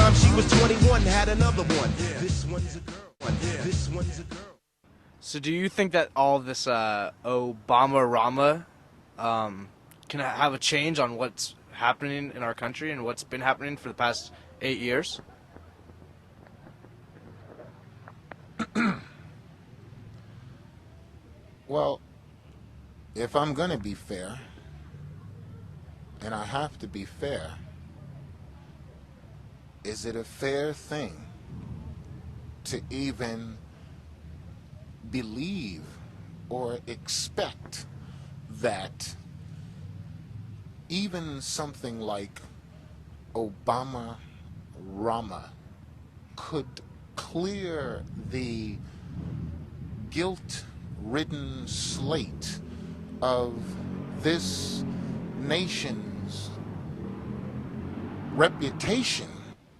time she was 21, had another one. This one's a girl. This one's a girl. So do you think that all this Obama-Rama can have a change on what's happening in our country and what's been happening for the past 8 years? Well, if I'm going to be fair, and I have to be fair, is it a fair thing to even believe or expect that even something like Obama-Rama could clear the guilt-ridden slate of this nation's reputation?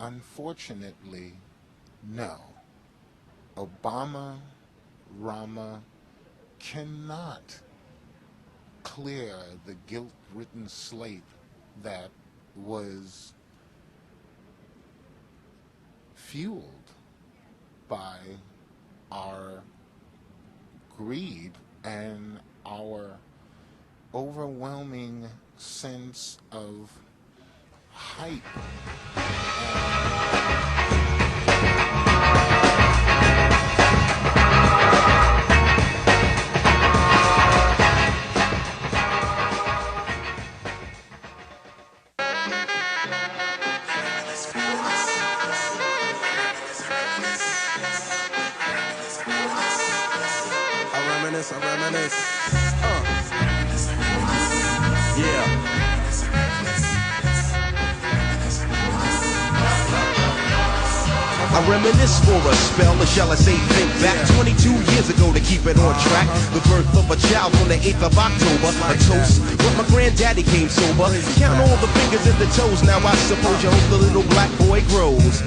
Unfortunately, no. Obama-Rama cannot clear the guilt-ridden slate that was fueled by our greed and our overwhelming sense of hype. I reminisce. Yeah. I reminisce for a spell, or shall I say think back 22 years ago to keep it on track. The birth of a child on the 8th of October. A toast, but my granddaddy came sober. Count all the fingers and the toes, now I suppose you hope the little black boy grows.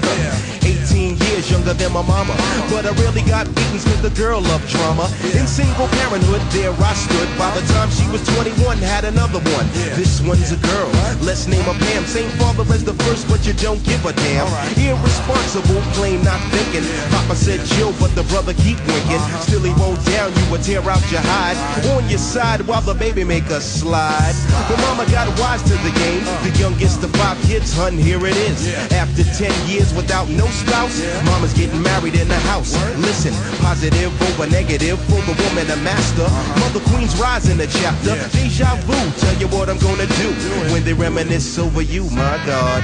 18 years younger than my mama, but I rarely got beatings cause the girl loved drama. In single parenthood, there I stood. By the time she was 21, had another one. This one's a girl, let's name her Pam. Same father as the first, but you don't give a damn. Irresponsible, plain not thinking. Papa said chill, but the brother keep winking. Still he won't down you or tear out your hide. On your side while the baby make a slide. But mama got wise to the game. The youngest of 5 kids, hun, here it is. After 10 years without no spouse, mama's getting married in the house. Listen, positive over negative for the woman a master. Mother Queen's rising a chapter. Deja vu, tell you what I'm gonna do when they reminisce over you, my God.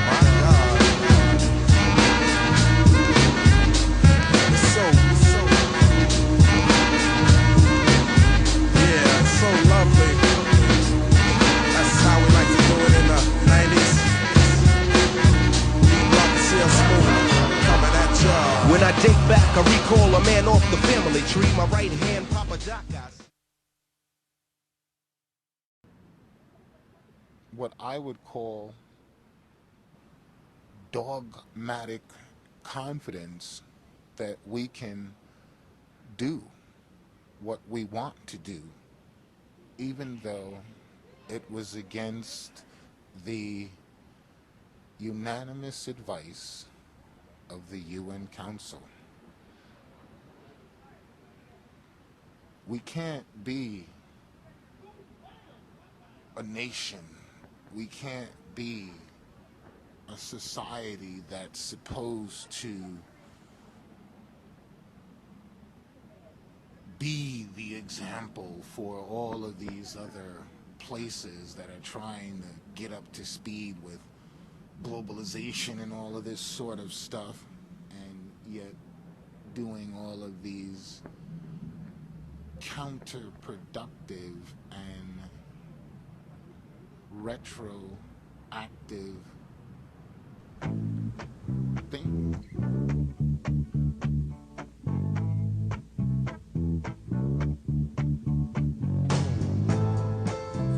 When I date back, I recall a man off the family tree. My right hand, Papa Doc. What I would call dogmatic confidence that we can do what we want to do, even though it was against the unanimous advice of the UN Council. We can't be a nation. We can't be a society that's supposed to be the example for all of these other places that are trying to get up to speed with globalization and all of this sort of stuff, and yet doing all of these counterproductive and retroactive things.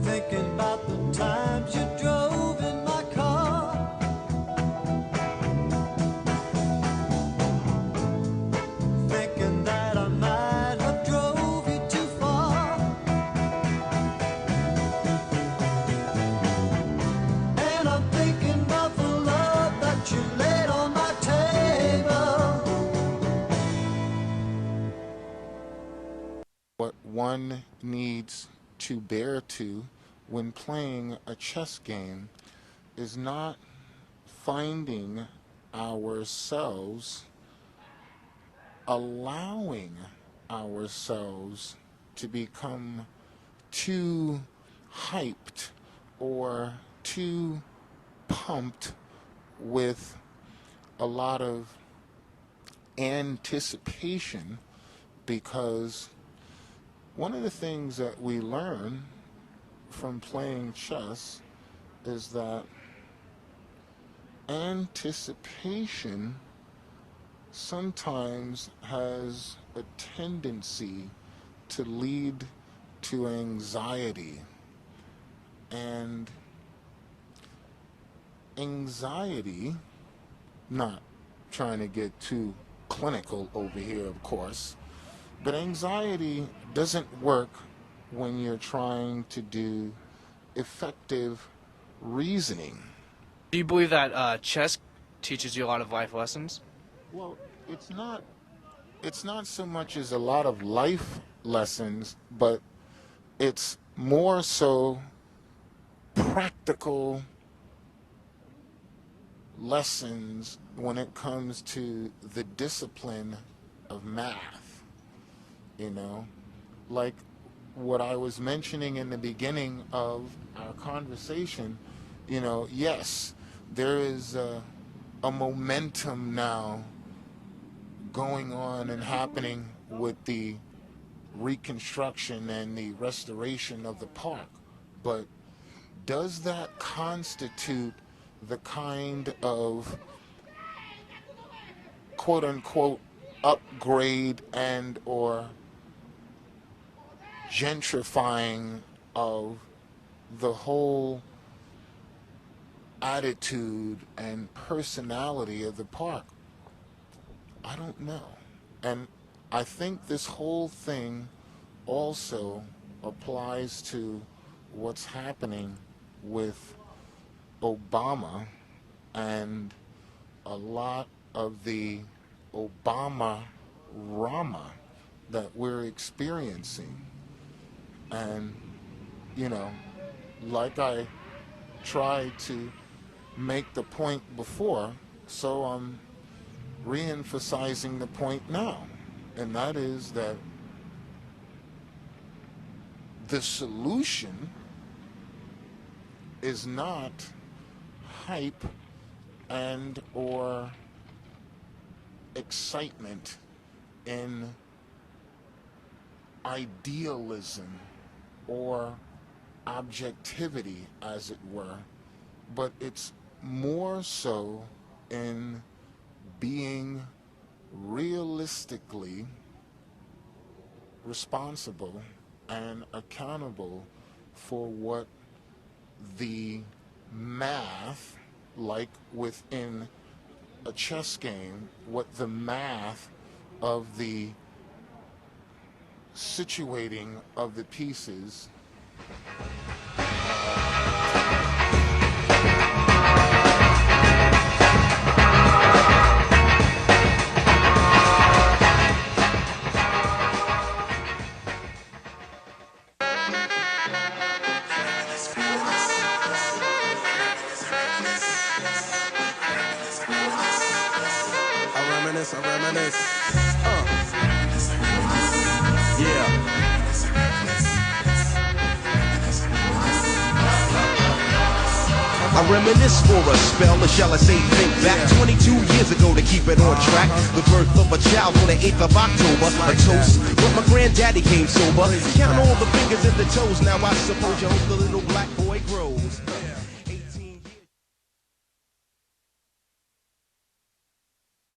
Thinking about the times you drove in my car, thinking that I might have drove you too far, and I'm thinking one needs to bear to when playing a chess game is not finding ourselves, allowing ourselves to become too hyped or too pumped with a lot of anticipation, because one of the things that we learn from playing chess is that anticipation sometimes has a tendency to lead to anxiety. And anxiety, not trying to get too clinical over here, of course, but anxiety doesn't work when you're trying to do effective reasoning. Do you believe that chess teaches you a lot of life lessons? Well, it's not so much as a lot of life lessons, but it's more so practical lessons when it comes to the discipline of math. You know, like what I was mentioning in the beginning of our conversation, you know, yes, there is a momentum now going on and happening with the reconstruction and the restoration of the park, but does that constitute the kind of quote-unquote upgrade and or gentrifying of the whole attitude and personality of the park? I don't know. And I think this whole thing also applies to what's happening with Obama and a lot of the Obama-Rama that we're experiencing. And, you know, like I tried to make the point before, so I'm re-emphasizing the point now, and that is that the solution is not hype and or excitement in idealism or objectivity, as it were, but it's more so in being realistically responsible and accountable for what the math, like within a chess game, what the math of the situating of the pieces I reminisce. Yeah. I reminisce for a spell, or shall I say think back 22 years ago to keep it on track. The birth of a child on the 8th of October, a toast, but my granddaddy came sober. Count all the fingers and the toes, now I suppose you hope the little black boy grows.